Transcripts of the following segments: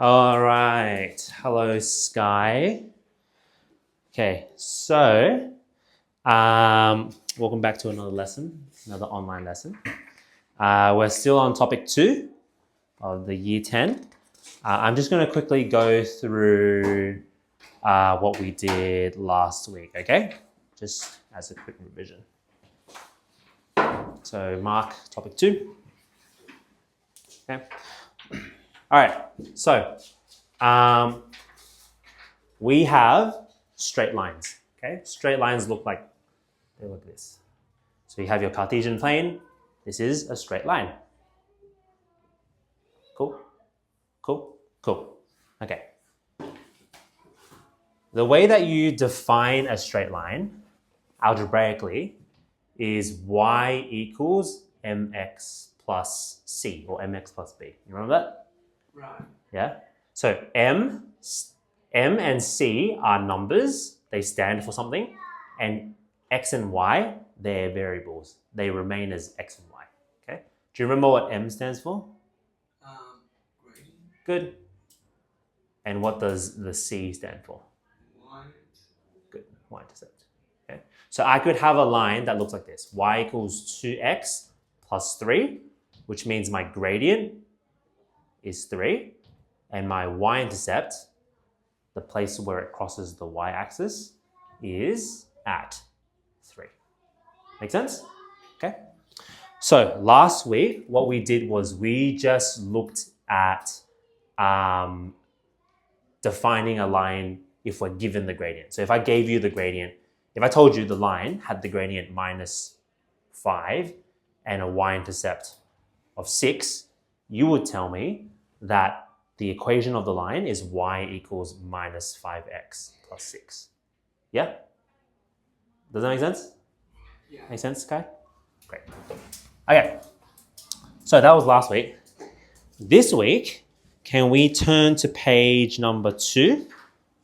All right. Hello, Sky. Okay, so welcome back to another lesson, another online lesson. We're still on topic 2 of the year 10. I'm just going to quickly go through what we did last week, okay? Just as a quick revision. So mark topic 2. Okay. All right. So we have straight lines. Okay. Straight lines look like this. So you have your Cartesian plane. This is a straight line. Cool. Cool. Cool. Okay. The way that you define a straight line algebraically is y equals mx plus c or mx plus b. You remember that? Right. Yeah. So m and c are numbers. They stand for something. And x and y, they're variables. They remain as x and y. Okay. Do you remember what m stands for? Gradient. Good. And what does the c stand for? Y. Good. Y-intercept. Okay. So I could have a line that looks like this. Y equals 2x plus 3, which means my gradient is 3. And my y-intercept, the place where it crosses the y-axis, is at 3. Make sense? Okay. So last week, what we did was we just looked at defining a line if we're given the gradient. So if I gave you the gradient, if I told you the line had the gradient minus 5 and a y-intercept of 6, you would tell me that the equation of the line is y equals minus 5x plus 6. Yeah? Does that make sense? Yeah. Make sense, Kai? Great. Okay. So that was last week. This week, can we turn to page number 2?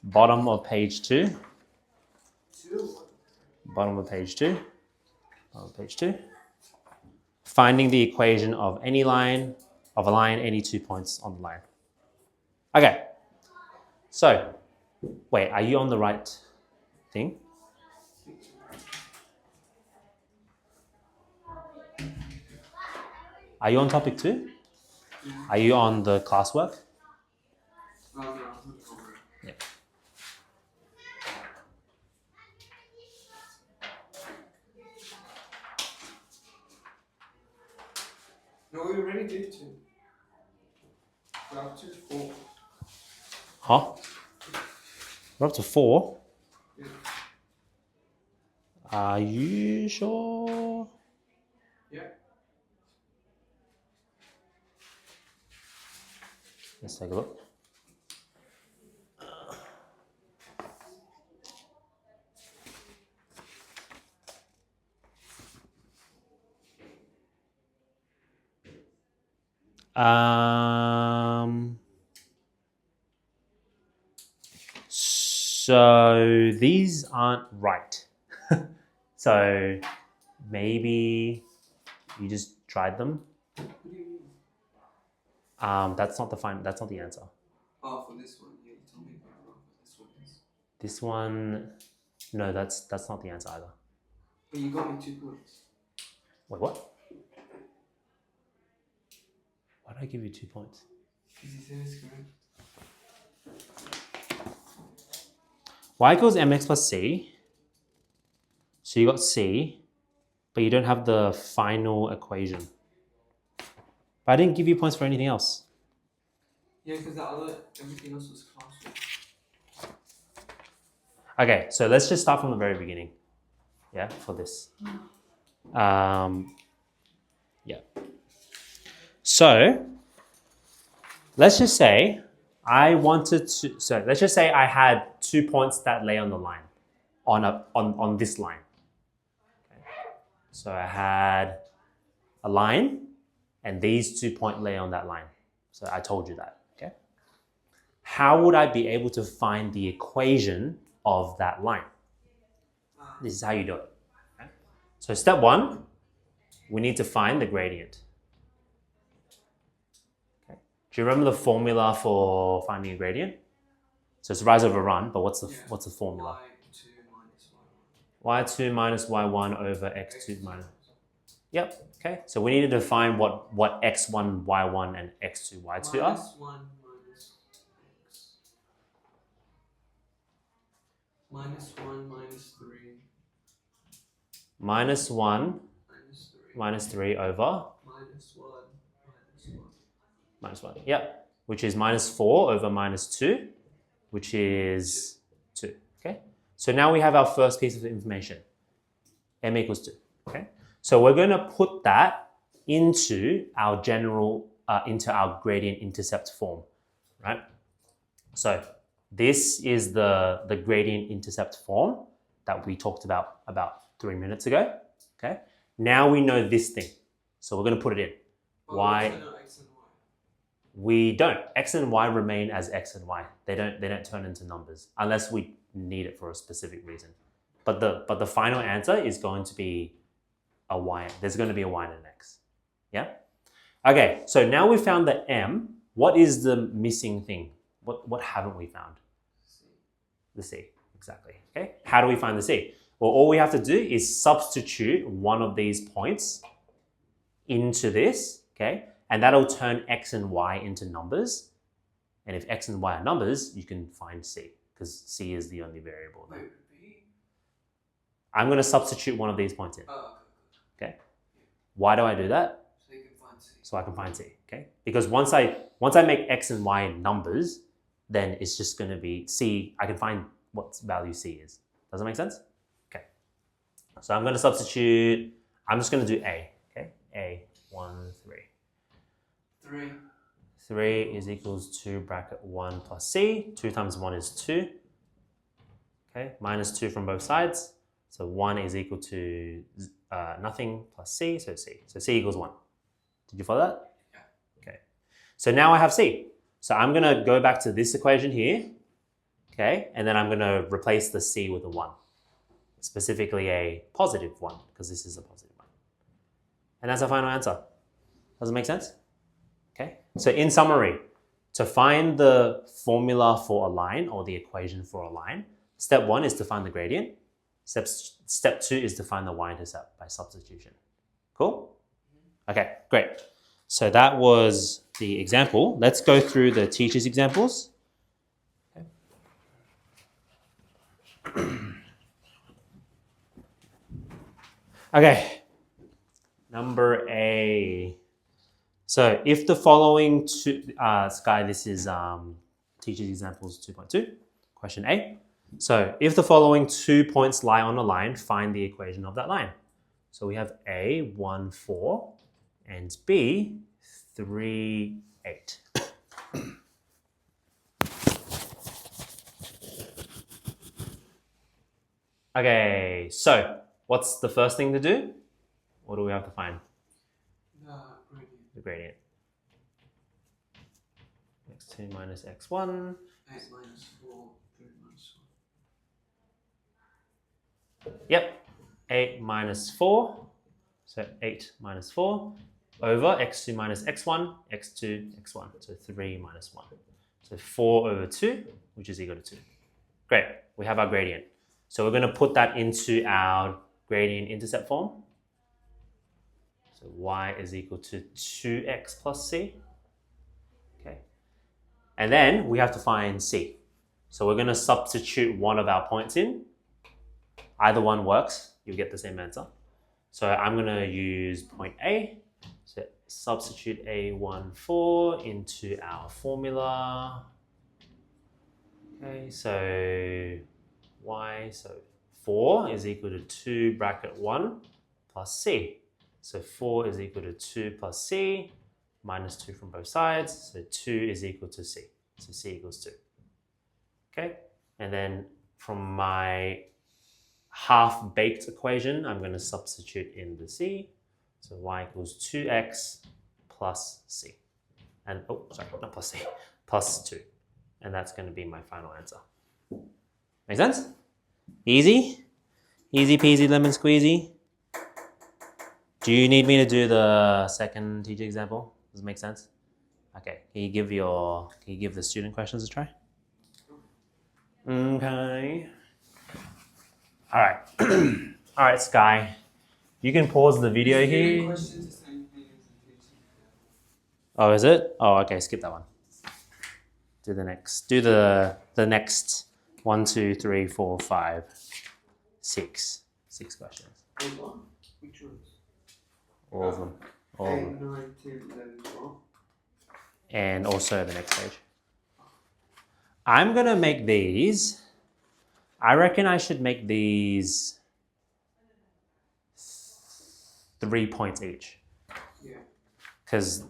Bottom of page 2. Bottom of page 2. Bottom of page 2. Finding the equation of any line, of a line, any 2 points on the line. Okay. So, wait, are you on the right thing? Are you on topic 2? Are you on the classwork? Yeah. No, we already did 2. We're up to 4. Huh? We're up to 4. Yeah. Are you sure? Yeah. Let's take a look. So these aren't right. So maybe you just tried them. What do you mean? That's not the answer. Oh, for this one, yeah, you told me about what this one is. This one, no, that's not the answer either. But you got me 2 points. Wait, what? Why did I give you 2 points? Because you said it's correct. Y equals mx plus c. So you got c, but you don't have the final equation. But I didn't give you points for anything else. Yeah, because everything else was classwork. Okay, so let's just start from the very beginning. Yeah, for this. Yeah. So let's just say let's just say I had 2 points that lay on the line, on this line. Okay. So I had a line, and these 2 points lay on that line. So I told you that. Okay. How would I be able to find the equation of that line? This is how you do it. Okay. So step 1, we need to find the gradient. Okay. Do you remember the formula for finding a gradient? So it's rise over run, but what's the formula? y2 minus y1. y2 minus y1 over x2 minus. Yep. Okay. So we need to define what x1 y1 and x2 y2 are. Minus 1 minus x. Minus 1 minus 3. Minus 1 Minus 3. minus 3 over Minus 1 minus 1. minus 1. Yep. Which is minus 4 over minus 2, which is 2. Okay. So now we have our first piece of information. M equals 2. Okay. So we're going to put that into our into our gradient intercept form, right? So this is the gradient intercept form that we talked about 3 minutes ago. Okay. Now we know this thing. So we're going to put it in. But Y. we also know x and y. We don't. X and Y remain as X and Y. They don't turn into numbers unless we need it for a specific reason. But the final answer is going to be a Y. There's going to be a Y and an X. Yeah? Okay, so now we found the M. What is the missing thing? What haven't we found? C. The C, exactly. Okay, how do we find the C? Well, all we have to do is substitute one of these points into this, okay? And that'll turn X and Y into numbers. And if X and Y are numbers, you can find C, because C is the only variable there. Wait, B? I'm going to substitute one of these points in. Oh, Okay. Why do I do that? so you can find C. So I can find C, okay? Because once I make X and Y numbers, then it's just going to be C. I can find what value C is. Does that make sense? Okay. So I'm going to substitute. I'm just going to do A, okay? A, 1, 3. 3. 3 is equals to bracket 1 plus C. 2 times 1 is 2. Okay, minus 2 from both sides. So 1 is equal to nothing plus C, so C. So C equals 1. Did you follow that? Yeah. Okay. So now I have C. So I'm going to go back to this equation here. Okay, and then I'm going to replace the C with a 1. Specifically a positive 1, because this is a positive 1. And that's our final answer. Does it make sense? Okay, so in summary, to find the formula for a line or the equation for a line, step 1 is to find the gradient. Step 2 is to find the y-intercept by substitution. Cool? Okay, great. So that was the example. Let's go through the teacher's examples. Okay, number A. So if the following two, Sky, this is teacher's examples 2.2, question A. So if the following 2 points lie on a line, find the equation of that line. So we have A, 1, 4, and B, 3, 8. Okay, so what's the first thing to do? What do we have to find? Gradient. The gradient. X2 minus x1. 8 minus 4. 3 minus 1. Yep, 8 minus 4. So 8 minus 4 over x2 minus x1, x2, x1. So 3 minus 1. So 4 over 2, which is equal to 2. Great, we have our gradient. So we're going to put that into our gradient intercept form. So y is equal to 2x plus c. Okay. And then we have to find c. So we're going to substitute one of our points in. Either one works, you'll get the same answer. So I'm going to use point A. So substitute A14 into our formula. Okay, so y, so 4 is equal to 2 bracket 1 plus c. So 4 is equal to 2 plus c, minus 2 from both sides. So 2 is equal to c. So c equals 2. Okay, and then from my half-baked equation, I'm going to substitute in the c. So y equals 2x plus c. And, oh, sorry, not plus c, plus 2. And that's going to be my final answer. Make sense? Easy? Easy peasy lemon squeezy? Do you need me to do the second teacher example? Does it make sense? Okay. Can you give the student questions a try? Okay. All right. All right, Sky. You can pause the video Is the here. question the same thing as the teaching? Oh, is it? Oh, okay. Skip that one. Do the next. Do the next 1, 2, 3, 4, 5, 6. 6 questions. Hold on. Which ones? All of them. All of 8, them. 9, 10, 11, 12. And also the next page. I'm gonna make these. I reckon I should make these 3 points each. Yeah. Because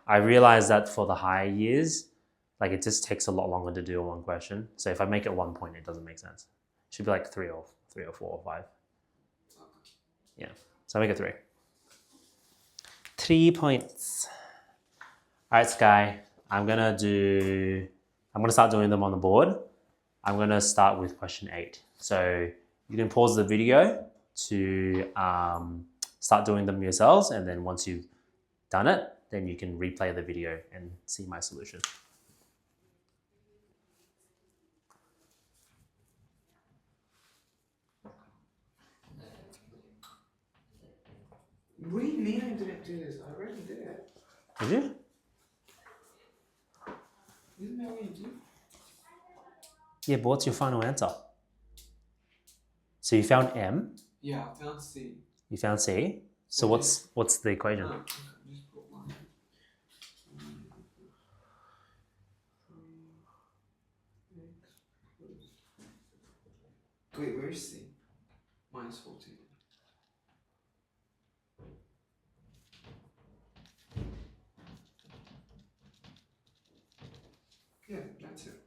I realize that for the higher years, like it just takes a lot longer to do one question. So if I make it 1 point, it doesn't make sense. It should be like 3 or 4 or 5. Yeah. So I make it 3. 3 points. All right, Sky. I'm gonna start doing them on the board. I'm gonna start with question 8. So you can pause the video to start doing them yourselves, and then once you've done it, then you can replay the video and see my solution. What do you mean I didn't do this? I already did it. Did you? Isn't that what you do? Yeah, but what's your final answer? So you found M, Yeah, I found C. you found C. So Okay. what's the equation? Okay, just put one. Wait, where's C? Minus 14. Yeah, that's it.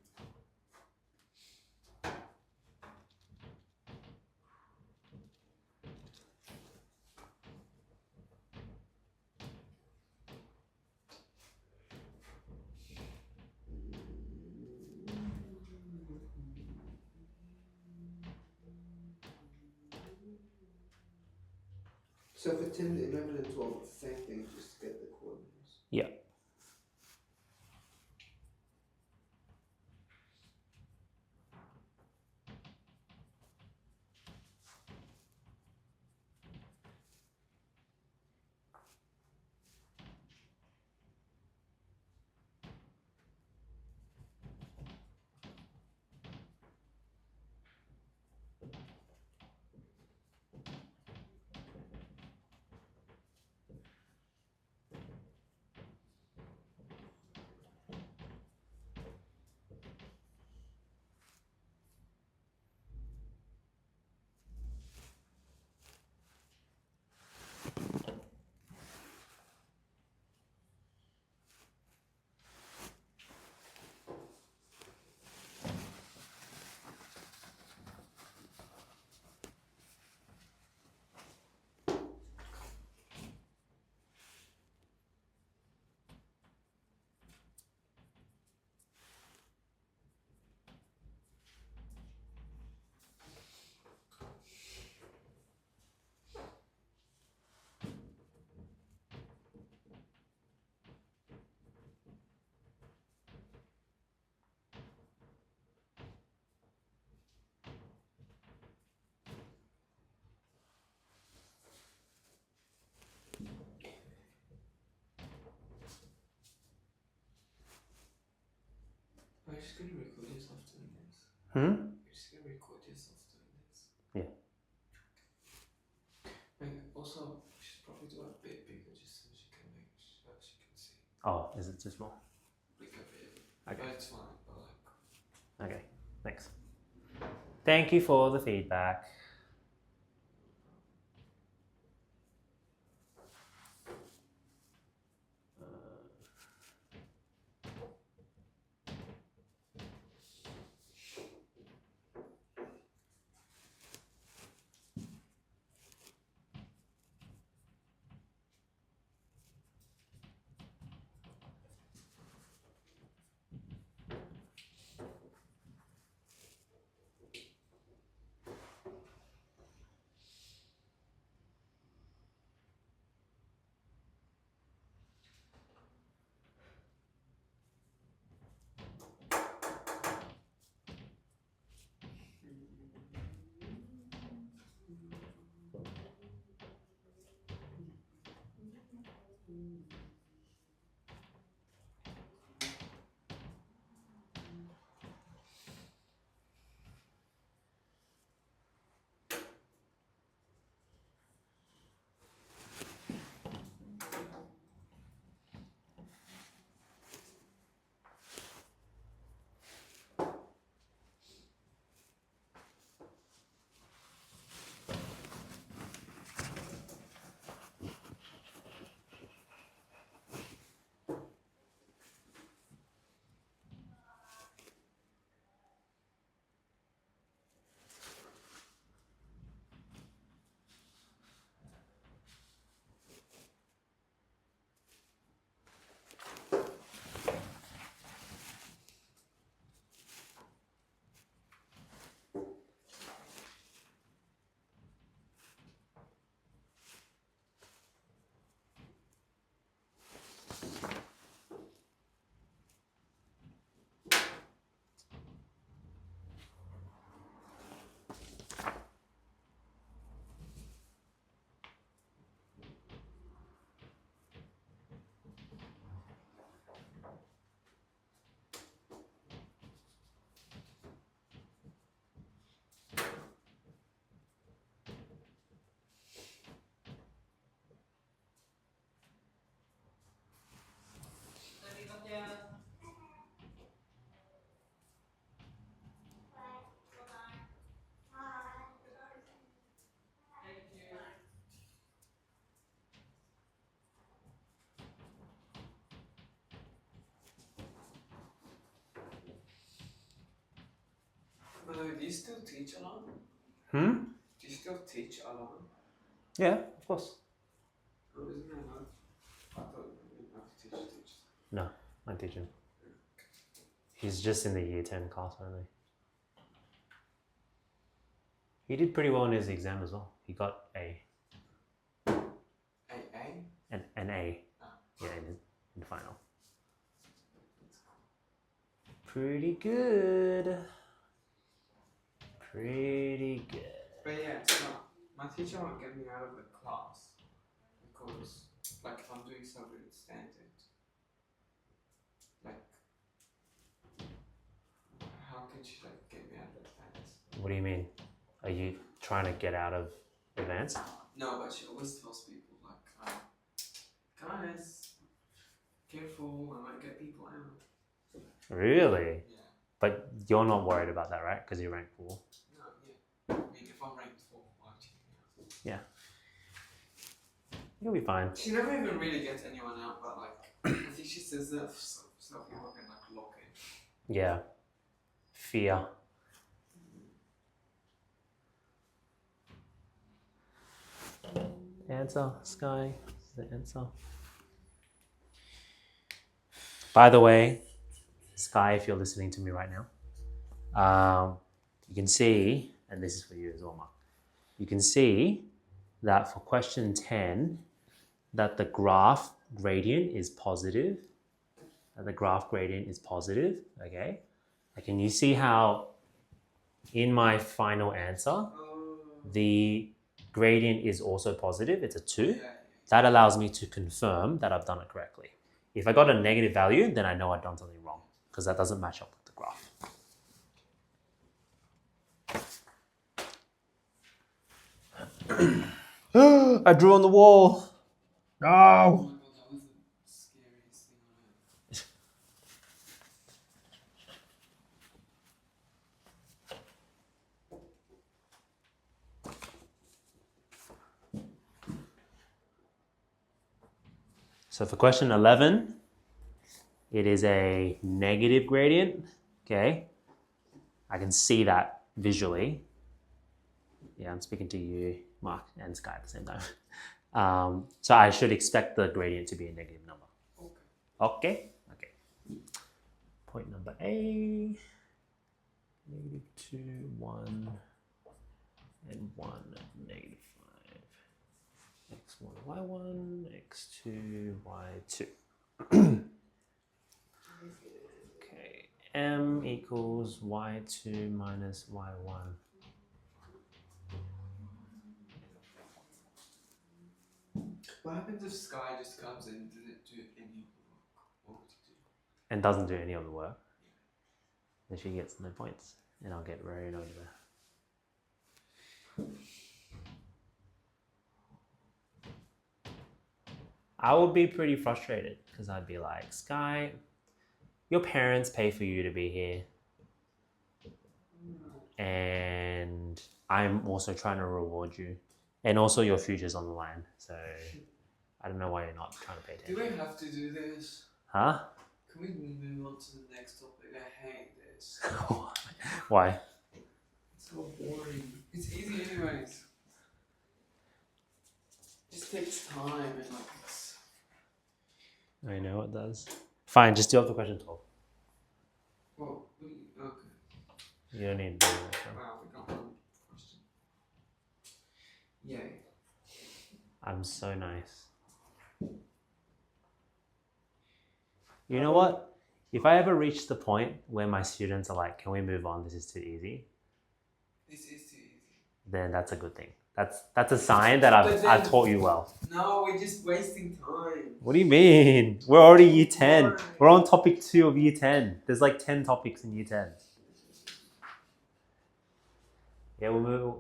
So for 10, 11, and 12, it's the same thing, just get the coordinates. Yeah. Are you just gonna record yourself doing this? Hmm? You're just gonna record yourself doing this? Yeah. Also, you should probably do a bit bigger just so she can make sure she can see. Oh, is it too small? Like a bit. Okay. But it's fine, but like. Okay. Thanks. Thank you for the feedback. do you still teach alone? Hmm? Do you still teach alone? Yeah, of course. Oh, isn't that hard? I thought you didn't have to teach. No, I teach him. He's just in the year 10 class only. He did pretty well in his exam as well. He got A. A? An A. Oh. Yeah, in the final. Pretty good. Pretty good. But yeah, so my teacher won't get me out of the class because, like, if I'm doing something standard, like, how could she like get me out of the class? What do you mean? Are you trying to get out of advanced? No, but she always tells people like, guys, careful, I might get people out. Really? Yeah. But you're not worried about that, right? Because you're ranked 4. No, yeah. I mean, if I'm ranked 4, why would you get me out? You'll be fine. She never even really gets anyone out, but like, I think she says that so people can like lock in. Yeah. Fear. Answer, Sky. The answer. By the way, Sky, if you're listening to me right now, you can see, and this is for you as well, Mark. You can see that for question 10, that the graph gradient is positive. Okay? And can you see how in my final answer, Oh. the gradient is also positive, it's a 2. Yeah. That allows me to confirm that I've done it correctly. If I got a negative value, then I know I've done something wrong because that doesn't match up with the graph. I drew on the wall. No. Oh my god, that was the scariest thing on earth. So for question 11, it is a negative gradient, okay? I can see that visually. Yeah, I'm speaking to you, Mark, and Sky at the same time. So I should expect the gradient to be a negative number. Okay. Okay? Point number A, negative 2, 1, and 1, negative 5. X1, Y1, X2, Y2. Okay, M equals Y2 minus Y1. What happens if Sky just comes in and doesn't do any of the work? What would you do? And doesn't do any of the work, then she gets no points, and I'll get very annoyed with her. I would be pretty frustrated because I'd be like, Sky, your parents pay for you to be here, and I'm also trying to reward you, and also your future's on the line, so I don't know why you're not trying to pay Do attention. we have to do this? Huh? Can we move on to the next topic? I hate this. Why? It's so boring. It's easy anyways. It just takes time and like it's... I know it does. Fine, just do up to question 12. Well, okay. You don't need to do it. Wow, we got one question. Yay. I'm so nice. You know what? If I ever reach the point where my students are like, can we move on? This is too easy. This is too easy. Then that's a good thing. That's a sign that But then- I've taught you well. No, we're just wasting time. What do you mean? We're already year 10. We're on topic 2 of year 10. There's like 10 topics in year 10. Yeah, we're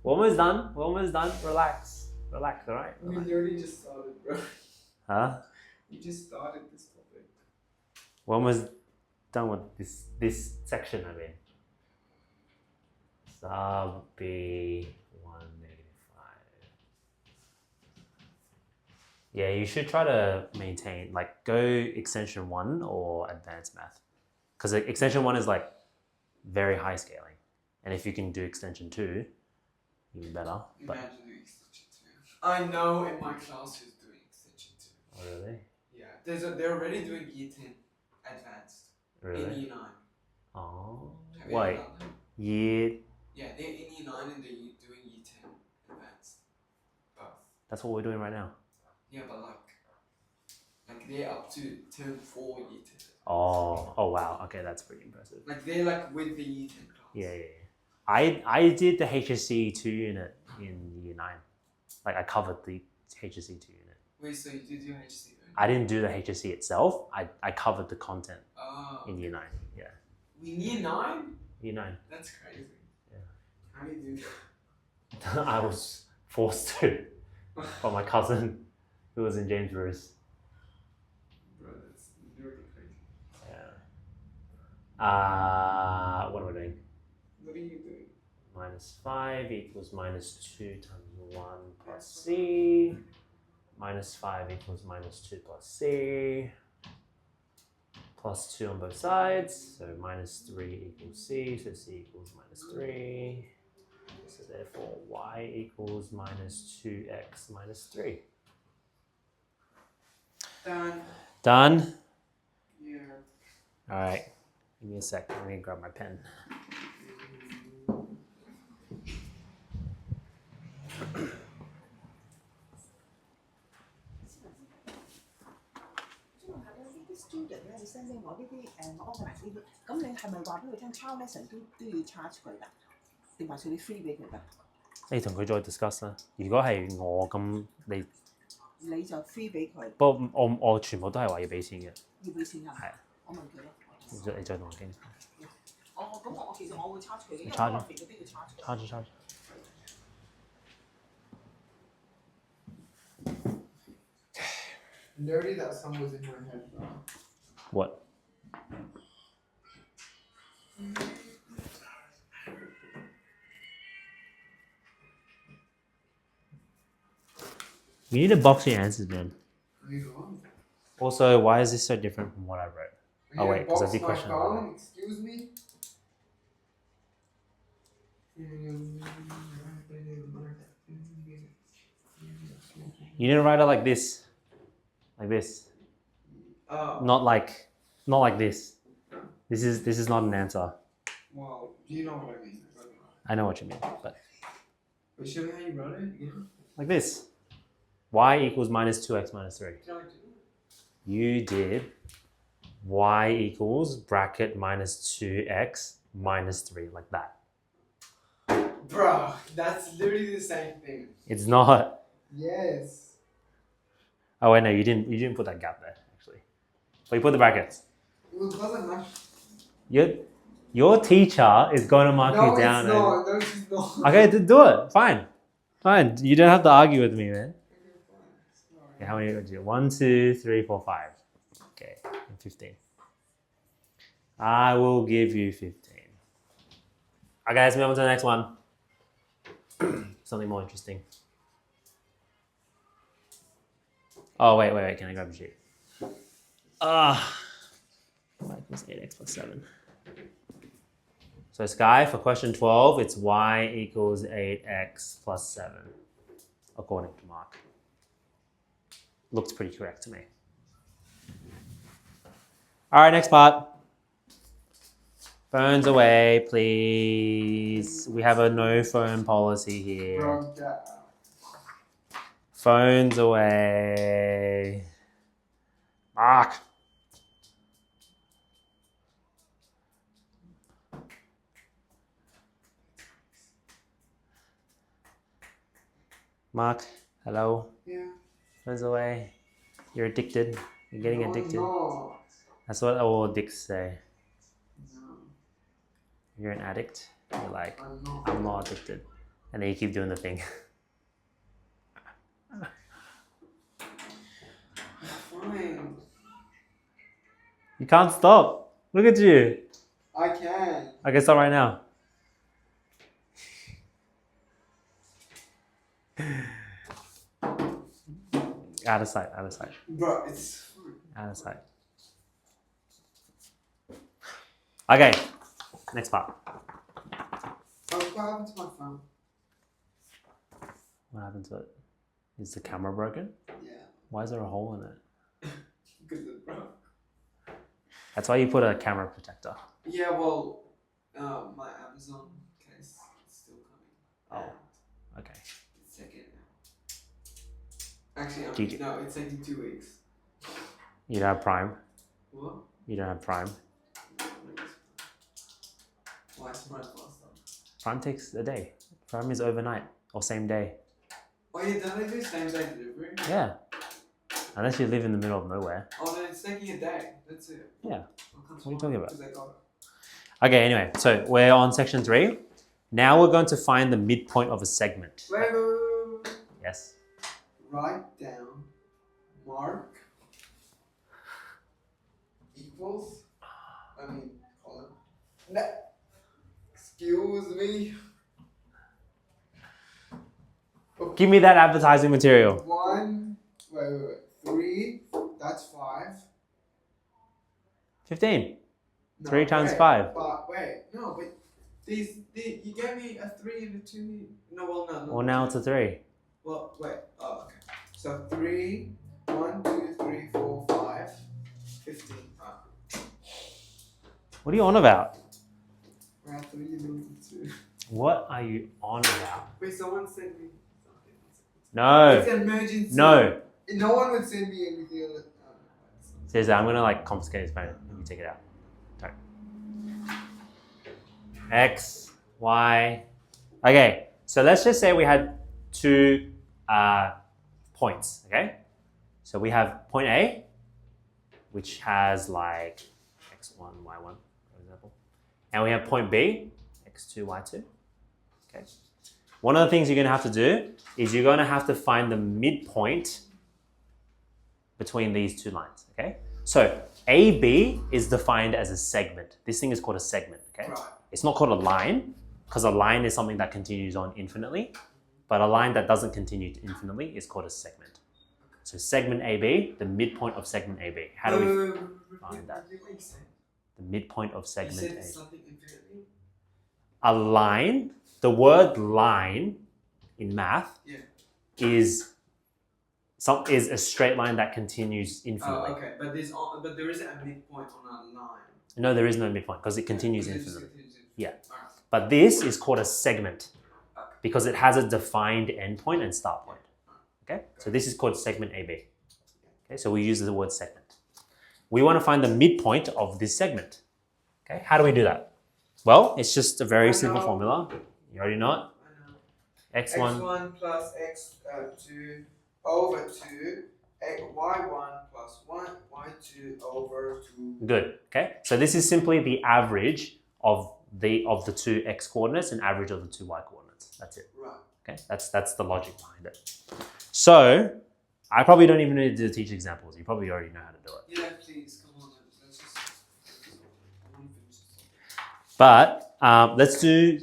almost done. We're almost done. Relax. Relax, all right? We literally just started, bro. Huh? You just started this topic. We're almost done with this section, I mean. Sub B 1 negative 5. Yeah, you should try to maintain, like, go extension 1 or advanced math. Because extension 1 is like very high scaling. And if you can do extension 2, even better. But Imagine doing extension 2. I know in my class who's doing extension 2. oh, really? Yeah. They're already doing year 10 advanced. In Really? year 9. Oh, Have you ever wait. done that? Year. Yeah, they're in year 9 and they're doing year 10 advanced. Both. That's what we're doing right now. Yeah, but like they're up to term 4 year 10. Oh wow. Okay, that's pretty impressive. Like they're like with the year 10 class. Yeah. I did the HSC 2 unit in year 9. Like I covered the HSC 2 unit. Wait, so you did your HC then? I didn't do the HSC itself. I covered the content Oh. in year 9. Yeah. In year 9? Year 9. That's crazy. Yeah. How do you do that? I was forced to by my cousin who was in James Bruce. Bro, that's really crazy. Yeah. What am I doing? What are you doing? Minus 5 equals minus 2 times 1 plus c. Minus 5 equals minus 2 plus c. Plus 2 on both sides. So minus 3 equals c. So c equals minus 3. So therefore y equals minus 2x minus 3. Done. Done? Yeah. Alright. Give me a sec. Let me grab my pen. student 咧，你 send 俾我呢啲我 organize 呢啲，咁你係咪話俾佢聽抄 lesson 都要 charge 佢㗎？定還是你 free 俾佢㗎？你同佢再 discuss 啦。如果係我咁，你就 free 俾佢，不過我全部都係話要俾錢嘅。要俾錢㗎？係。我問佢咯。你再同我傾。咁我其實我會 charge 佢嘅，因為 charge 我肥嗰啲要 charge。charge。Nerdy, that song was in my head, bro. What? You need to box your answers, man. Also, why is this so different from what I wrote? Oh wait, because I did question it. Excuse me? You need to write it like this. Like this. Not like this. This is not an answer. Well, do you know what I mean? I know what you mean, but But show me how you wrote it again. like this. Y equals minus 2x minus 3. You did y equals bracket minus 2x minus 3, like that. Bro, that's literally the same thing. It's not. Yes. Oh wait, no, you didn't put that gap there actually. But you put the brackets. It doesn't matter. Your teacher is going to mark you down. No, it's not. Okay, do it. Fine. You don't have to argue with me, man. Okay, how many did you do? 1, 2, 3, 4, 5. Okay, and 15. I will give you 15. Alright, guys, move on to the next one. Something more interesting. Oh, wait. Can I grab a sheet? Y equals 8x plus 7. So, Sky, for question 12, it's y equals 8x plus 7, according to Mark. Looks pretty correct to me. All right, next part. Phones away, please. We have a no phone policy here. Phones away. Mark. Mark, hello. Yeah. Phones away. You're addicted. You're getting addicted. No. That's what all addicts say. No. You're an addict. You're like, I'm not. I'm not addicted. And then you keep doing the thing. Fine. You can't stop. Look at you. I can. Okay, stop right now. Out of sight. Bro, it's fine. Out of sight. Okay, next part. what happened to my phone? What happened to it? Is the camera broken? Yeah, Why is there a hole in it? because it broke. That's why you put a camera protector. Yeah, well, my Amazon case is still coming. Oh, okay. It's taking Actually, GG. no, it's taking 2 weeks. You don't have Prime. What? You don't have Prime. Why is Prime faster? Prime takes a day. Prime is overnight or same day. Oh yeah, don't they do same day delivery? Yeah. Unless you live in the middle of nowhere. Oh no, it's taking a day. That's it. Yeah. What are you talking about? Because I got it. Okay, anyway, so we're on section 3. Now we're going to find the midpoint of a segment. Wait. Yes. Write down mark equals. Column. No. Excuse me. Give me that advertising material. 1. Wait. 3. That's 5. 15. No, 3 times wait, 5. But wait, no, but you gave me a 3 and a 2. No, well, no. Well, now it's a 3. Well, wait. Oh, okay. So 3, 1, 2, 3, 4, 5, 15. What are you on about? Right, 3 and 2. What are you on about? Wait, someone sent me something. No. It's an emergency. No. No one would send me anything on it. Seriously, I'm going to confiscate his phone. Let me take it out. Sorry. X, Y. Okay, so let's just say we had 2 points, okay? So we have point A, which has like x1, y1, for example. And we have point B, x2, y2. Okay. One of the things you're going to have to do is you're going to have to find the midpoint between these 2 lines, okay? So AB is defined as a segment. This thing is called a segment, okay? Right. It's not called a line, because a line is something that continues on infinitely, but a line that doesn't continue infinitely is called a segment. So segment AB, the midpoint of segment AB. How do we find that? What you said? The midpoint of You segment said AB. something infinitely? A line, the word line in math Yeah. is a straight line that continues infinitely. Oh, okay. But there isn't a midpoint on a line. No, there is no midpoint because it continues Because it just infinitely. continues Yeah. Alright. But this is called a segment Okay. because it has a defined endpoint and start point. Okay, so this is called segment AB. Okay, so we use the word segment. We want to find the midpoint of this segment. Okay, how do we do that? Well, it's just a very simple formula. You already know it. I know. X1. x1 plus x2 over 2, y1 plus 1, y2 over 2. Good. Okay, so this is simply the average of the 2 x coordinates and average of the 2 y coordinates. That's it. Right. Okay, that's the logic behind it. So I probably don't even need to teach examples. You probably already know how to do it. Yeah, please, come on. Let's just. I want to finish this. But let's do.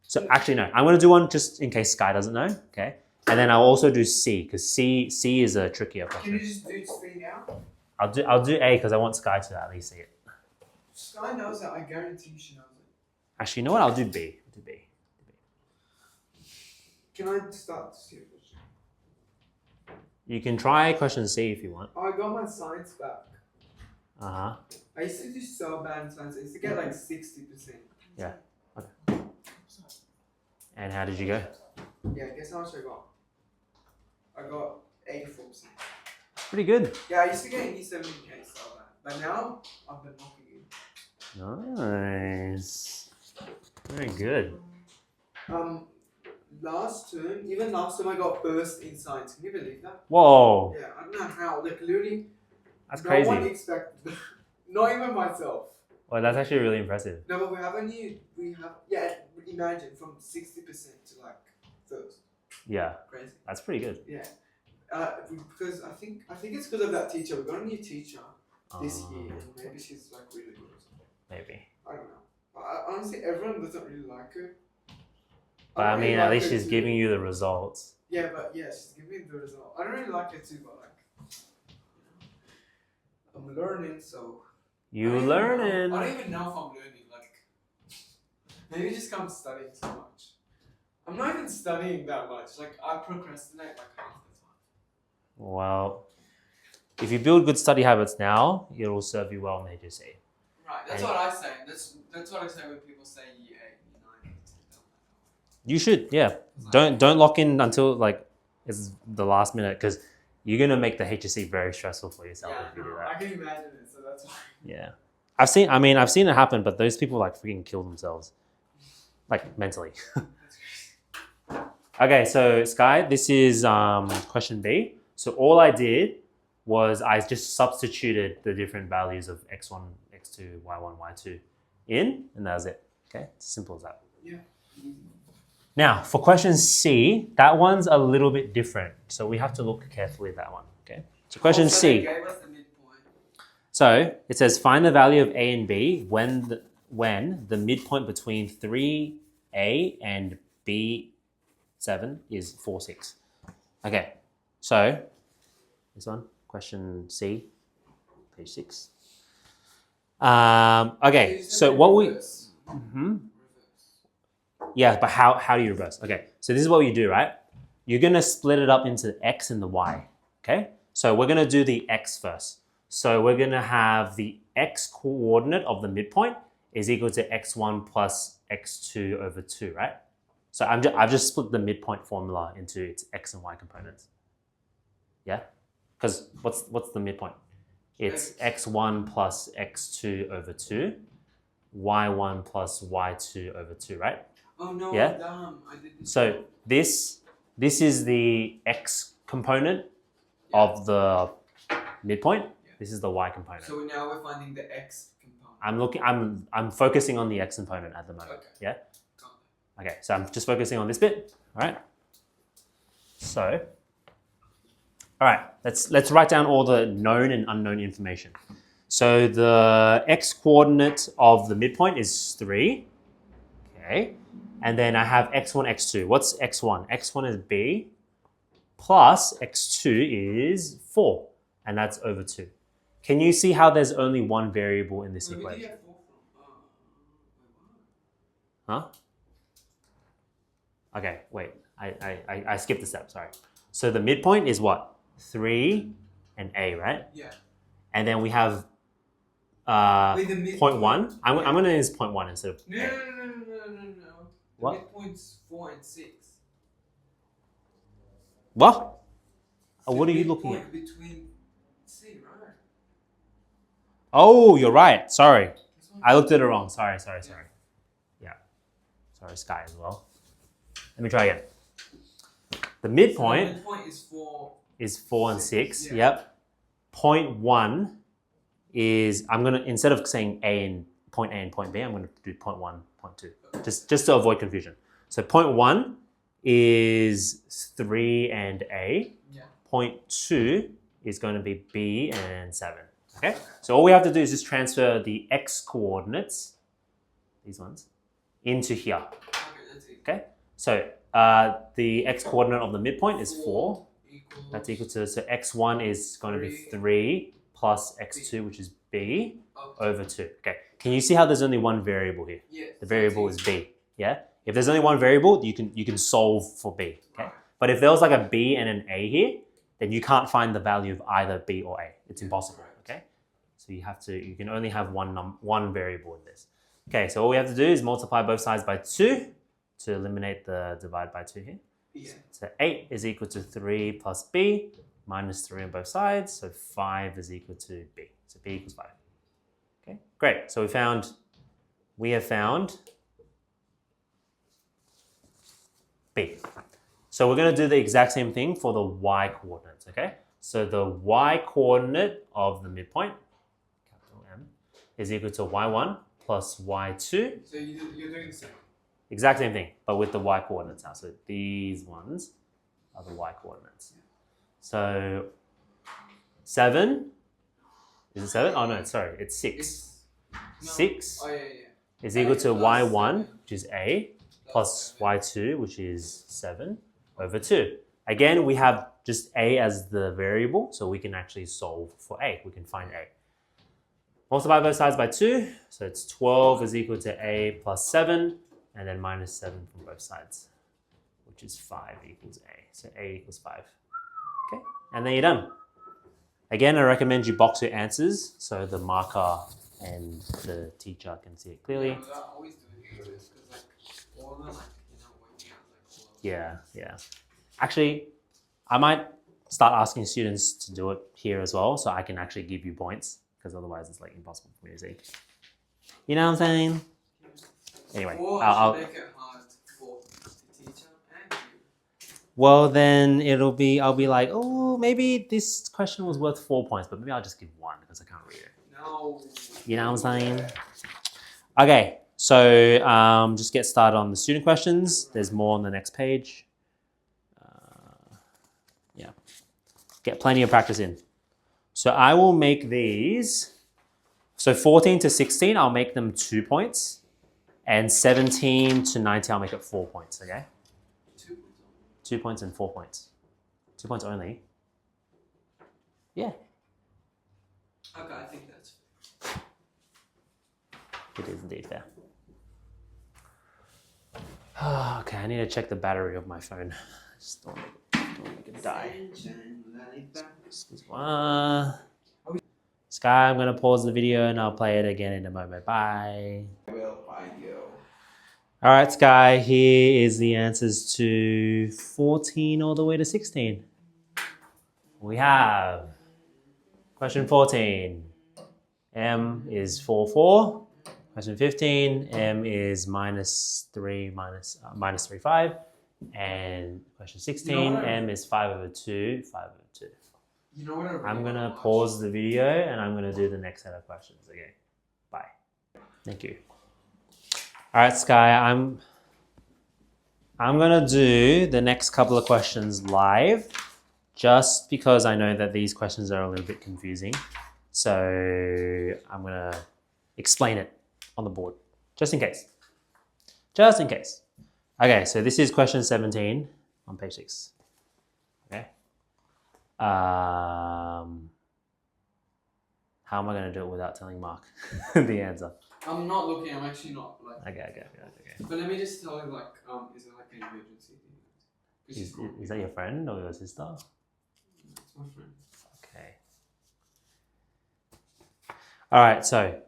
So actually, no. I'm going to do one just in case Sky doesn't know. Okay, and then I'll also do C because C is a trickier Can you question. just do 3 now? I'll do A because I want Sky to at least see it. Sky knows that. I guarantee she knows it. Actually, you know what? I'll do B. I'll do B. Can I start to see a question? You can try question C if you want. Oh, I got my science back. Uh-huh. I used to do so bad in science. I used to get like 60%. Yeah. Okay. And how did you go? Yeah, guess how much I got? I got 84%. Pretty good. Yeah, I used to get 87 so bad. But now, I've been knocking it. Nice. Very good. Last term, even last term I got first in science. Can you believe that? Whoa. Yeah, I don't know how. Like literally, That's no crazy. one expected. Not even myself. Well, that's actually really impressive. No, but imagine from 60% to like first. Yeah, Crazy. that's pretty good. Yeah. Because I think it's because of that teacher. We got a new teacher this year, and maybe she's like really good or something. Maybe. I don't know. But honestly, everyone doesn't really like her. But I don't mean, really at like least her she's too. giving you the results. Yeah, but yeah, she's giving me the result. I don't really like her too, but like, I'm learning, so. You I don't learning. even know if I'm learning. Like, Maybe just 'cause I'm studying so much. I'm not even studying that much. Like I procrastinate like half the time. Well, if you build good study habits now, it will serve you well in HSC. Right. That's And- what I say. That's what I say when people say year 8, year 9. You should, yeah. Don't lock in until like it's the last minute because you're gonna make the HSC very stressful for yourself Yeah, if you do no, that. I can imagine it, so that's why. Yeah. I've seen it happen, but those people like freaking kill themselves. Like mentally. That's crazy. Okay, so Sky, this is question B. So all I did was I just substituted the different values of x1, x2, y1, y2 in, and that was it. Okay, it's as simple as that. Yeah. Now, for question C, that one's a little bit different. So we have to look carefully at that one. Okay. So question Also, C. they gave us the midpoint. So it says find the value of A and B when the midpoint between 3A and B7 is 4, 6. Okay, so this one, question C, page 6. Okay, so what we yeah, but how do you reverse? Okay, so this is what you do, right? You're gonna split it up into the x and the y. Okay, so we're gonna do the x first. So we're gonna have the x coordinate of the midpoint is equal to x1 plus x2 over 2, right? So I've just split the midpoint formula into its x and y components. Yeah, because what's the midpoint? It's x1 plus x2 over 2, y1 plus y2 over 2, right? Oh no, Yeah. I'm dumb. I did this. So this is the x component of the midpoint. This is the y component. So now we're finding the x component. I'm focusing on the x component at the moment. Okay. Yeah? Got Okay, so I'm just focusing on this bit. All right. So all right, let's write down all the known and unknown information. So the x coordinate of the midpoint is 3. Okay. And then I have x1, x2. What's x1? x1 is b plus x2 is 4, and that's over 2. Can you see how there's only one variable in this Where did you equation? get 4 from? Huh? Okay, wait. I skipped a step, sorry. So the midpoint is what? 3 and a, right? Yeah. And then we have Wait, the midpoint. 0.1. I'm going to use 0.1 instead of No, a. no. The What? midpoint's 4 and 6. What? The What are you looking midpoint at? Between C, right? Oh, you're right. Sorry. This one? I looked at it wrong. Sorry. Yeah. Sorry, Sky as well. Let me try again. The midpoint The midpoint is 4. is 4 and 6. Yeah. Yep. 0.1 is, I'm going to, instead of saying point A and point B, I'm going to do 0.1, 0.2. Just to avoid confusion. So 0.1 is 3 and A. Yeah. 0.2 is going to be B and 7. Okay? So all we have to do is just transfer the x coordinates, these ones, into here. Okay, that's it. Okay? So the x coordinate of the midpoint is 4. Equals That's equal to, so x1 is going to be 3 plus x2, which is b, over 2. Okay. Can you see how there's only one variable here? Yeah. The variable is b. Yeah? If there's only one variable, you can solve for b. Okay? Right. But if there was like a b and an a here, then you can't find the value of either b or a. It's impossible. Okay? So you can only have one variable in this. Okay, so all we have to do is multiply both sides by 2 to eliminate the divide by 2 here. Yeah. So 8 is equal to 3 plus b, minus 3 on both sides, so 5 is equal to b. So b equals 5. Okay, great. So we have found b. So we're going to do the exact same thing for the y coordinates, okay? So the y coordinate of the midpoint, capital M, is equal to y1 plus y2. So you're doing the same. Exact same thing, but with the y coordinates now. So these ones are the y coordinates. So 7, is it 7? Oh no, sorry, it's 6. No. 6 Oh, yeah. is equal to plus y1, 7. which is a, plus 7. y2, which is 7, over 2. Again, we have just a as the variable, so we can actually solve for a. We can find a. Multiply both sides by 2, so it's 12 is equal to a plus 7, and then minus 7 from both sides, which is 5 equals A. So A equals 5. Okay, and then you're done. Again, I recommend you box your answers so the marker and the teacher can see it clearly. Yeah, but I always do it because like all the like working out like all Yeah. Actually, I might start asking students to do it here as well so I can actually give you points because otherwise it's like impossible for me to see. You know what I'm saying? Anyway, or I'll make it hard for the teacher and you. well then I'll be like, oh, maybe this question was worth 4 points, but maybe I'll just give 1 because I can't read it. No. You know what I'm saying? Okay, so just get started on the student questions. There's more on the next page. Yeah, get plenty of practice in. So I will make these. So 14 to 16, I'll make them 2 points. And 17 to 19, I'll make it 4 points, okay? 2 points. 2 points and 4 points. 2 points only. Yeah, Okay, I think that's it is indeed fair. Okay, I need to check the battery of my phone. Just don't make it die. Sky, I'm going to pause the video and I'll play it again in a moment. Bye. Well, by you. All right, Sky, here is the answers to 14 all the way to 16. We have question 14. M is 4, 4. Question 15, M is minus 3, 5. And question 16, M is 5 over 2, 5 over 2. You know what I really I'm going to wanna watch? pause the video and I'm going to do the next set of questions. Okay, bye. Thank you. All right, Sky, I'm going to do the next couple of questions live just because I know that these questions are a little bit confusing. So I'm going to explain it on the board just in case. Just in case. Okay, so this is question 17 on page 6. Okay. How am I going to do it without telling Mark the answer? I'm not looking. I'm actually not like. Okay. But let me just tell you, like, is it like an emergency thing? 'Cause she's not Is that your friend or your sister? It's my friend. Okay. All right, so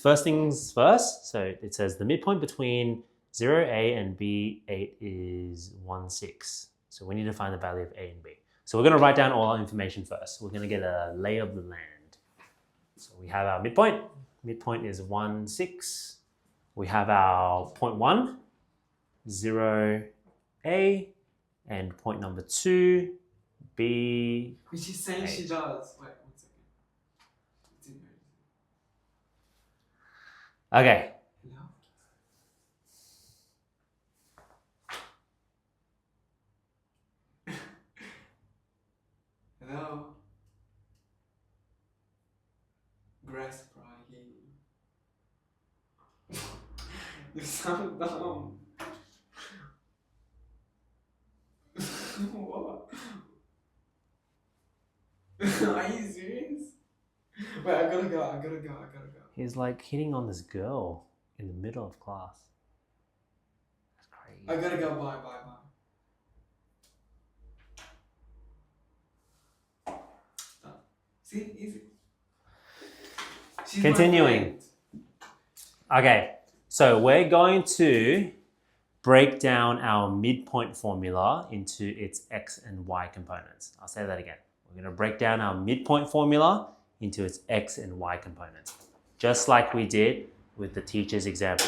first things first. So it says the midpoint between 0A and B8 is 1, 6. So we need to find the value of A and B. So we're going to write down all our information first. We're going to get a lay of the land. So we have our midpoint. Midpoint is 1, 6. We have our point 1, 0A, and point number 2, B. But she's saying she does. Wait, 1 second. It's in there. Okay. Hello? Hello? Grass crying. You sound dumb. What? Are you serious? Wait, I gotta go. He's like hitting on this girl in the middle of class. That's crazy. I gotta go, bye. See, easy. She's my Continuing. friend. Okay, so we're going to break down our midpoint formula into its x and y components. I'll say that again. We're going to break down our midpoint formula into its x and y components, just like we did with the teacher's example.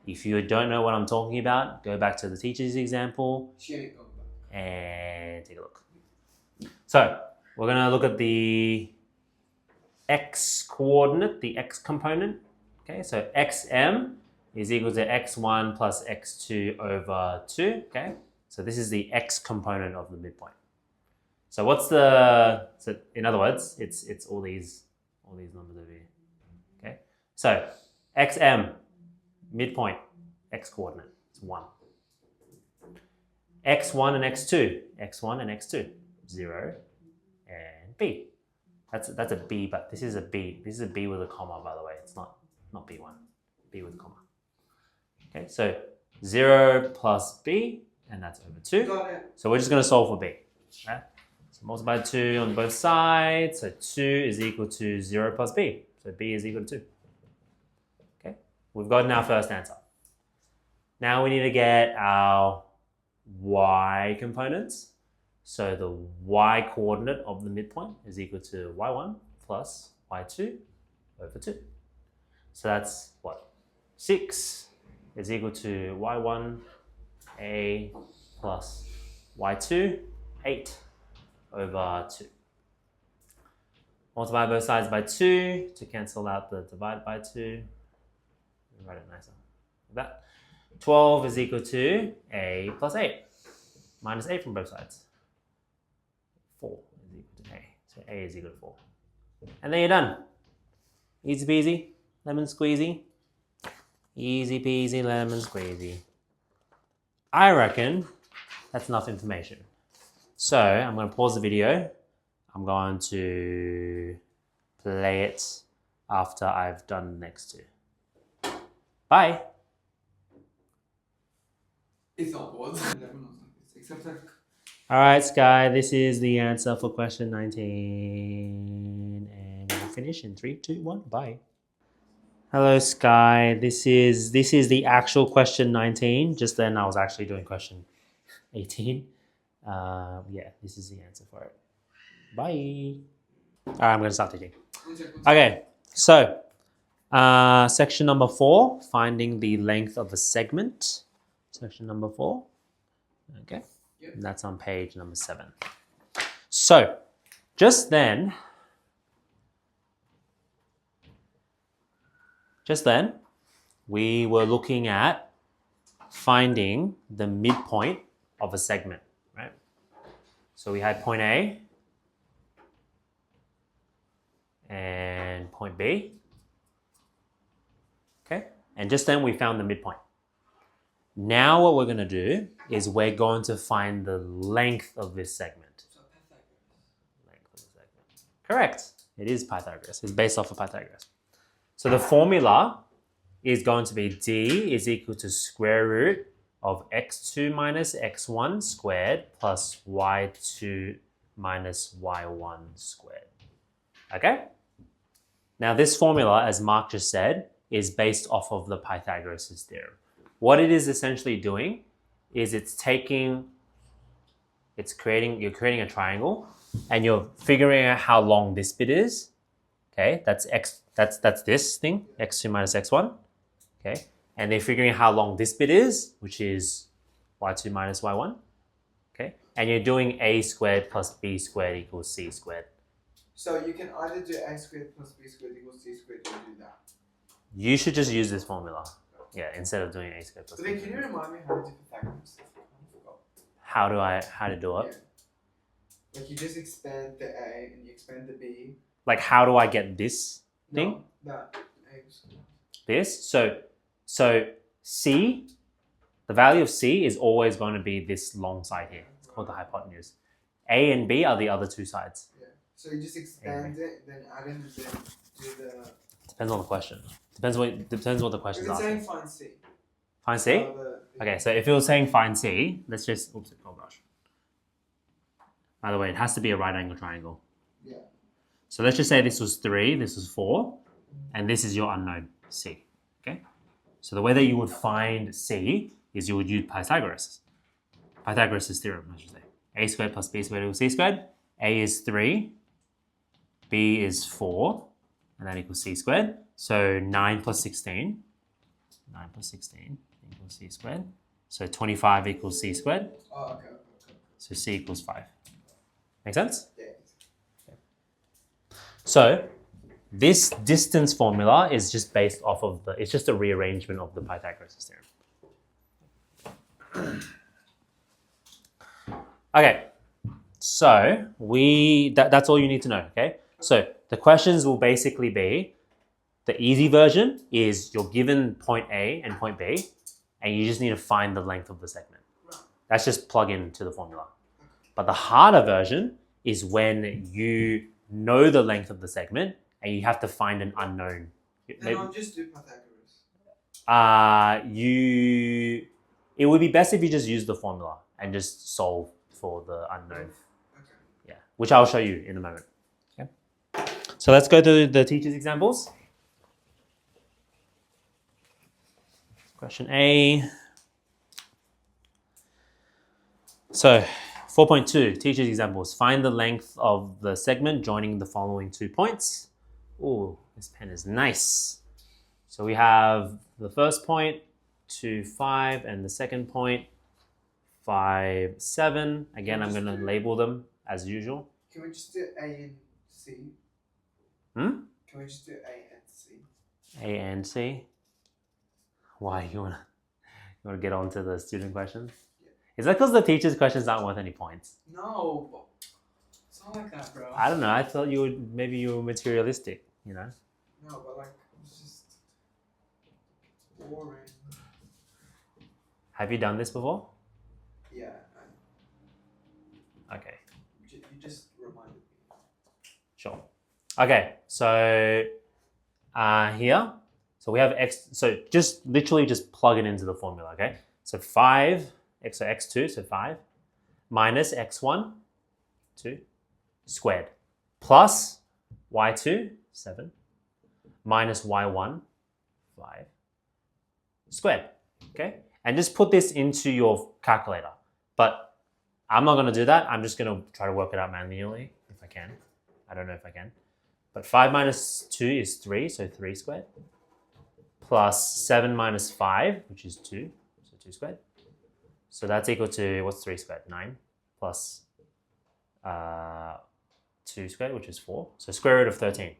If you don't know what I'm talking about, go back to the teacher's example She ain't going back. and take a look. So we're going to look at the x coordinate, the x component. Okay, so xm is equal to x1 plus x2 over 2. Okay, so this is the x component of the midpoint. So so in other words, it's all these numbers over here. Okay, so xm, midpoint, x coordinate, it's 1. x1 and x2, 0 and b. That's a b, but this is a b. This is a b with a comma, by the way. It's not b1, b with a comma. Okay, so 0 plus b, and that's over 2. Got it. So we're just going to solve for b. Right? So multiply 2 on both sides. So 2 is equal to 0 plus b. So b is equal to 2. Okay, we've gotten our first answer. Now we need to get our y components. So the y coordinate of the midpoint is equal to y1 plus y2 over 2. So that's what? 6 is equal to y1 a plus y2, 8 over 2. Multiply both sides by 2 to cancel out the divide by 2. Write it nicer. Like that. 12 is equal to a plus 8. Minus 8 from both sides. 4 is equal to a. So a is equal to 4. And then you're done. Easy peasy, lemon squeezy. Easy peasy, lemon squeezy. I reckon that's enough information. So I'm going to pause the video. I'm going to play it after I've done the next two. Bye. It's not what? 11 or something. Except like. All right, Sky, this is the answer for question 19. And we'll finish in 3, 2, 1. Bye. Hello, Sky. This is the actual question 19. Just then I was actually doing question 18. Yeah, this is the answer for it. Bye. All right, I'm going to start teaching. Okay, so section number 4, finding the length of a segment. Section number 4. Okay, Yep. and that's on page number 7. So, just then, we were looking at finding the midpoint of a segment, right? So we had point A and point B. Okay, and just then we found the midpoint. Now what we're going to do is we're going to find the length of this segment. So Pythagoras. Length of the segment. Correct. It is Pythagoras. It's based off of Pythagoras. So the formula is going to be d is equal to square root of x2 minus x1 squared plus y2 minus y1 squared. Okay? Now this formula, as Mark just said, is based off of the Pythagoras' theorem. What it is essentially doing is you're creating a triangle and you're figuring out how long this bit is. Okay, that's this thing, x2 minus x1. Okay, and they're figuring out how long this bit is, which is y2 minus y1. Okay, and you're doing a squared plus b squared equals c squared. So you can either do a squared plus b squared equals c squared or do that. You should just use this formula. Yeah, instead of doing a squared plus But b then can you squared. remind me how to do Pythagoras? I forgot. How to do it? Yeah. Like you just expand the a and you expand the b. Like how do I get this thing? No, that a squared. This? So c, the value of c is always going to be this long side here. It's called the hypotenuse. A and b are the other two sides. Yeah. So you just expand it, then add in, then do the. Depends on the question. Depends what the question is If it's saying asking. find c. Find C? Okay, so if it was saying find C, let's just, oops, oh gosh. By the way, it has to be a right angle triangle. Yeah. So let's just say this was 3, this was 4, and this is your unknown C, okay? So the way that you would find C is you would use Pythagoras' theorem, I should say. A squared plus b squared equals c squared. A is 3, b is 4, and that equals c squared. So 9 plus 16 equals c squared. So 25 equals c squared. Oh, okay. So c equals 5. Make sense? Yeah. So this distance formula is just based off of it's just a rearrangement of the Pythagoras' theorem. Okay, so that's all you need to know, okay? So the questions will basically be, the easy version is you're given point A and point B, and you just need to find the length of the segment. That's just plug into the formula. But the harder version is when you know the length of the segment and you have to find an unknown. Then I'll just do Pythagoras. it would be best if you just use the formula and just solve for the unknown. Okay. Yeah, which I'll show you in a moment. Okay. So let's go to the teacher's examples. Question A. So 4.2, teacher's examples. Find the length of the segment joining the following 2 points. Oh, this pen is nice. So we have the first point, 2, 5, and the second point, 5, 7. Again, I'm going to label them as usual. Can we just do A and C? Hmm? Can we just do A and C? A and C. Why you wanna get on to the student questions? Yeah. Is that because the teacher's questions aren't worth any points? No, it's not like that, bro. I don't know. I thought maybe you were materialistic. You know. No, but like it's just boring. Have you done this before? Yeah. Okay. You just reminded me. Sure. Okay. So here. So we have x, so just literally just plug it into the formula, okay? So 5, so x2, so 5, minus x1, 2, squared, plus y2, 7, minus y1, 5, squared, okay? And just put this into your calculator. But I'm not gonna do that. I'm just gonna try to work it out manually if I can. I don't know if I can. But 5 minus 2 is 3, so 3 squared. Plus 7 minus 5, which is 2, so 2 squared. So that's equal to, what's 3 squared? 9, plus 2 squared, which is 4. So square root of 13.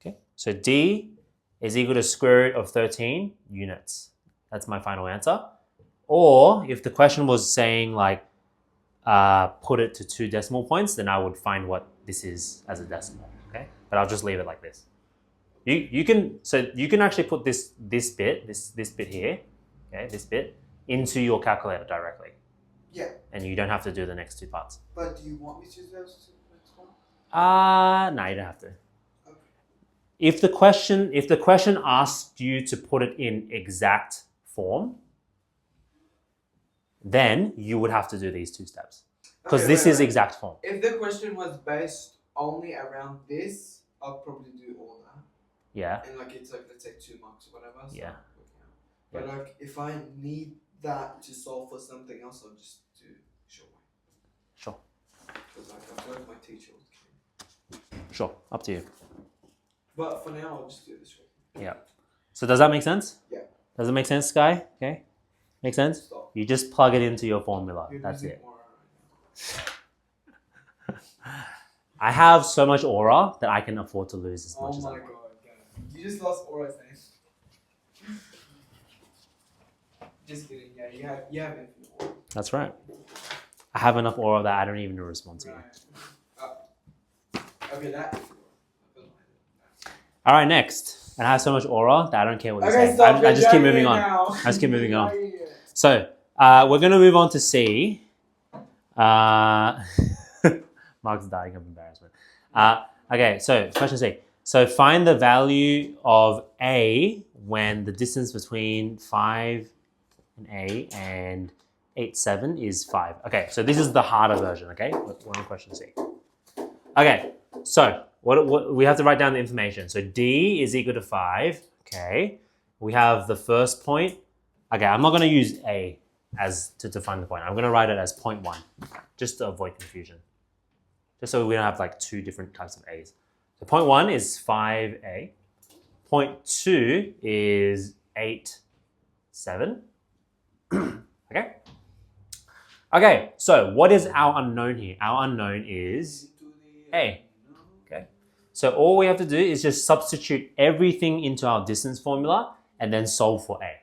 Okay, so D is equal to square root of 13 units. That's my final answer. Or if the question was saying like, put it to 2 decimal points, then I would find what this is as a decimal, okay? But I'll just leave it like this. You can actually put this bit here, okay, this bit into your calculator directly. Yeah. And you don't have to do the next 2 parts. But do you want me to do those two next one? No, you don't have to. Okay. If the question asked you to put it in exact form, then you would have to do these 2 steps. Because this is exact form. If the question was based only around this, I'll probably do all that. Yeah. And like it's like let's say 2 marks or whatever. So Yeah. But like if I need that to solve for something else, I'll just do short way. Sure. Because like I feel like my teacher would care. Sure. Up to you. But for now, I'll just do this short way. Yeah. So does that make sense? Yeah. Does it make sense, Sky? Okay. Make sense? Stop. You just plug it into your formula. You're That's losing it. aura right I have so much aura that I can afford to lose as now. much Oh as my I want. god, you just lost aura thing. Just kidding. Yeah, you have infinite aura. That's right. I have enough aura that I don't even respond to you. Right. Okay, that. All right, next. And I have so much aura that I don't care what you Okay, say. stop. I just keep moving on. Now. I just keep moving on. Yeah. So we're going to move on to C. Mark's dying of embarrassment. Okay, so question C. So find the value of A when the distance between 5 and A and 8, 7 is 5. Okay, so this is the harder version, okay? We're on question C. Okay, so what we have to write down the information. So D is equal to 5, okay? We have the first point. Okay, I'm not going to use A as to define the point. I'm going to write it as 0.1, just to avoid confusion. Just so we don't have like 2 different types of A's. So 0.1 is 5A. 0.2 is 8, 7. Okay? Okay, so what is our unknown here? Our unknown is A. Okay? So all we have to do is just substitute everything into our distance formula and then solve for A.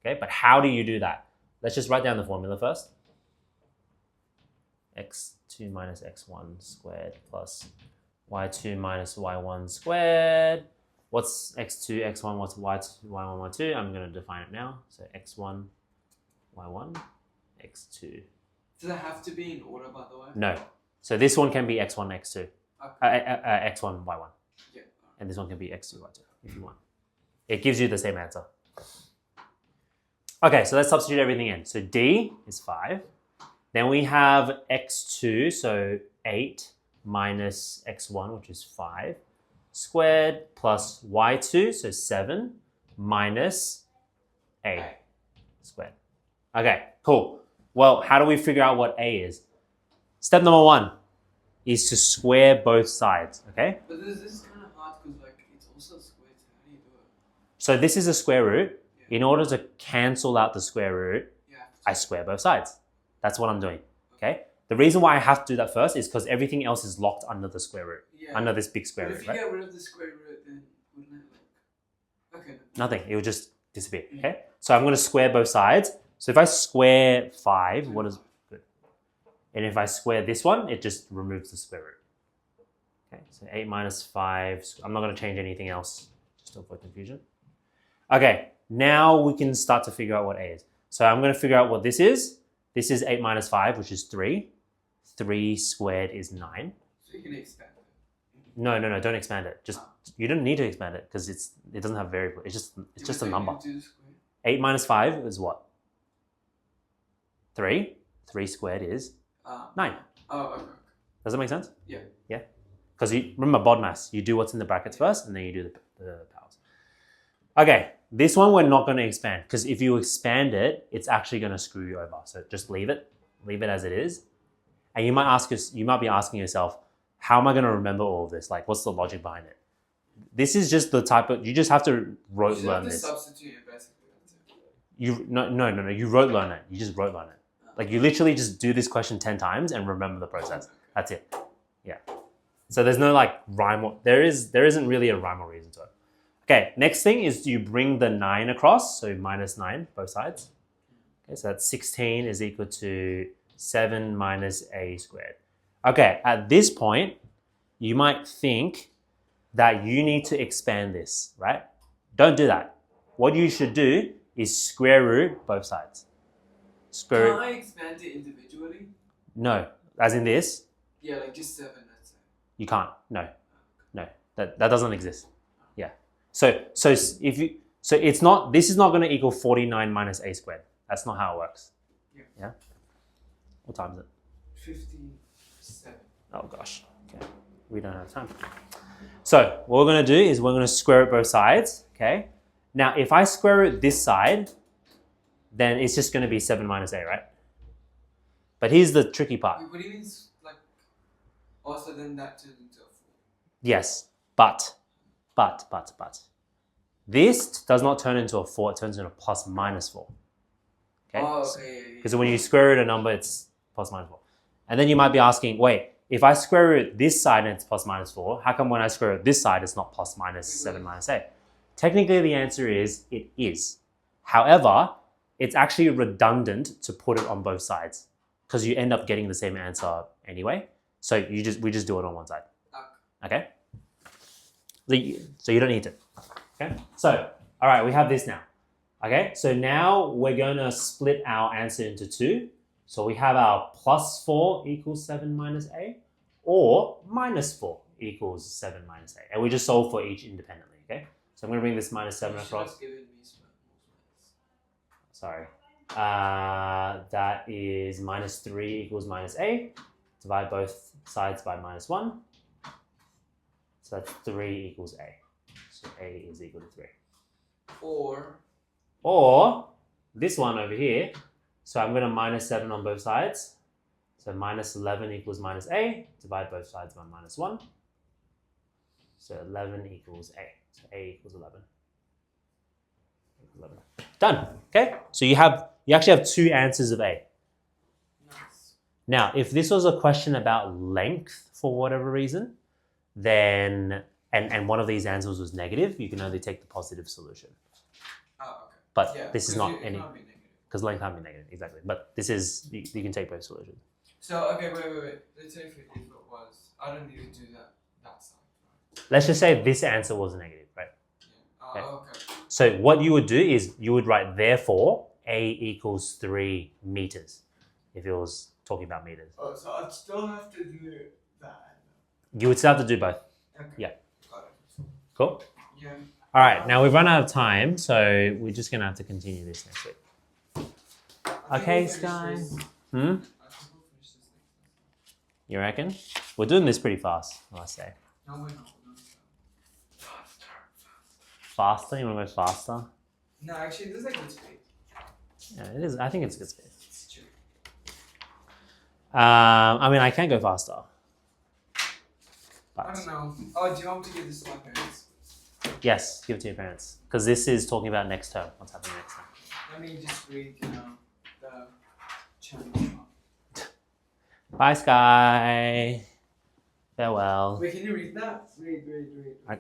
Okay, but how do you do that? Let's just write down the formula first. X2 minus x1 squared plus y2 minus y1 squared. What's x2, x1, what's y2, y1, y2? I'm going to define it now. So x1, y1, x2. Does it have to be in order, by the way? No. So this one can be x1, x2. Okay. X1, y1. Yeah. And this one can be x2, y2 if you want. It gives you the same answer. Okay, so let's substitute everything in. So d is 5. Then we have x2, so 8 minus x1, which is 5, squared plus y2, so 7, minus a squared. Okay, cool. Well, how do we figure out what a is? Step number 1 is to square both sides, okay? But this is kind of hard because like it's also squared. So how do you do it? So this is a square root. In order to cancel out the square root, Yeah. I square both sides. That's what I'm doing, okay? The reason why I have to do that first is because everything else is locked under the square root, Yeah. under this big square But if root, you right? get rid of the square root, then wouldn't it like? Okay. Nothing, it will just disappear, okay? So I'm gonna square both sides. So if I square 5, what is good? And if I square this one, it just removes the square root. Okay, so 8 minus 5, I'm not gonna change anything else, just to avoid confusion. Okay, now we can start to figure out what a is. So I'm gonna figure out what this is. This is 8 minus 5, which is 3. 3 squared is 9. So you can expand it. No, don't expand it. Just you don't need to expand it because it doesn't have variable. It's just a number. Do the square. 8 minus 5 is what? 3. 3 squared is 9. Oh, okay. Does that make sense? Yeah. Yeah. Because you remember BODMAS, you do what's in the brackets first, and then you do the powers. Okay, this one we're not going to expand because if you expand it, it's actually going to screw you over. So just leave it as it is. And you might be asking yourself, how am I going to remember all of this? Like, what's the logic behind it? This is just the type of, you just have to rote learn this. Substitute it basically. That's it. No, you rote learn it. You just rote learn it. Like you literally just do this question 10 times and remember the process. Okay. That's it. Yeah. So there's no like rhyme or, there isn't really a rhyme or reason to it. Okay, next thing is you bring the 9 across, so minus 9, both sides. Okay, so that's 16 is equal to 7 minus a squared. Okay, at this point, you might think that you need to expand this, right? Don't do that. What you should do is square root both sides. Square Can I expand it individually? No, as in this, Yeah, like just 7, let's say. you can't. No, that doesn't exist. Yeah. So it's not. This is not going to equal 49 minus a squared. That's not how it works. Yeah. What time is it? 57. Oh gosh. Okay. We don't have time. So what we're going to do is we're going to square root both sides. Okay. Now if I square root this side, then it's just going to be 7 minus a, right? But here's the tricky part. Wait, what do you mean? Like, also then that turns into a 4. Yes, but. This does not turn into a 4, it turns into a plus minus 4. Okay? Oh, okay. Because when you square root a number, it's plus minus 4. And then you might be asking, wait, if I square root this side and it's plus minus 4, how come when I square root this side, it's not plus minus 7 minus a? Technically, the answer is it is. However, it's actually redundant to put it on both sides because you end up getting the same answer anyway. So we just do it on one side. Okay? So you don't need to. Okay? So, all right, we have this now. Okay? So now we're going to split our answer into 2. So we have our plus 4 equals 7 minus a, or minus 4 equals 7 minus a. And we just solve for each independently, okay? So I'm going to bring this minus 7 across. Sorry. That is minus 3 equals minus a. Divide both sides by minus 1. So that's 3 equals a. So a is equal to 3. Or this one over here. So I'm going to minus 7 on both sides. So minus 11 equals minus a. Divide both sides by minus 1. So 11 equals a. So a equals 11. 11. Done. Okay. So you actually have 2 answers of a. Nice. Now, if this was a question about length for whatever reason, then and one of these answers was negative, you can only take the positive solution. Oh, okay. But Yeah, this is 'cause not it any, can't be negative. because length can't be negative, exactly. But this is, you can take both solutions. So, okay, wait. Let's say if it was, I don't need to do that side, right? Let's just say this answer was negative, right? Yeah. Okay. Okay. So what you would do is you would write therefore a equals 3 meters if it was talking about meters. Oh, so I'd still have to do that. You would still have to do both. Okay. Yeah. Got it. Cool? Yeah. All right, now we've run out of time, so we're just going to have to continue this next week. I think Okay, we'll finish Sky. this. Hmm? I think we'll finish this next. You reckon? We're doing this pretty fast, I must say. No, we're not. We're not. Faster. Faster? You want to go faster? No, actually, this is a good speed. Yeah, it is. I think it's a good speed. It's true. I mean, I can go faster. I But don't know. Oh, do you want me to give this to my parents? yes, give it to your parents. Because this is talking about next term. What's happening next term. Let me just read, the challenge. Bye, Sky. Farewell. Wait, can you read that? Read.